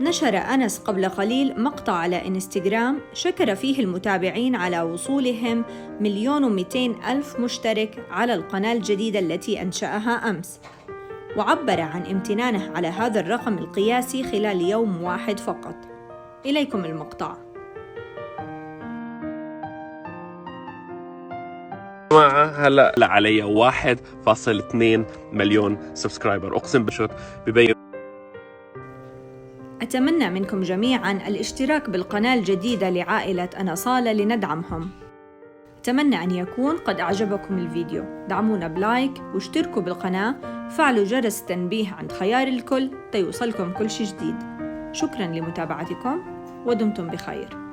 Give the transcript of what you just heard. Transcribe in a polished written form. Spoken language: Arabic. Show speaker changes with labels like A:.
A: نشر أنس قبل قليل مقطع على إنستغرام شكر فيه المتابعين على وصولهم 1,200,000 مشترك على القناة الجديدة التي أنشأها أمس، وعبر عن امتنانه على هذا الرقم القياسي خلال يوم واحد فقط. إليكم المقطع.
B: هلا علي 1.2 مليون سبسكرايبر، أقسم بشر ببين.
A: أتمنى منكم جميعاً الاشتراك بالقناة الجديدة لعائلة أنا صالة لندعمهم. أتمنى أن يكون قد أعجبكم الفيديو. دعمونا بلايك واشتركوا بالقناة، فعلوا جرس التنبيه عند خيار الكل تيوصلكم كل شيء جديد. شكراً لمتابعتكم ودمتم بخير.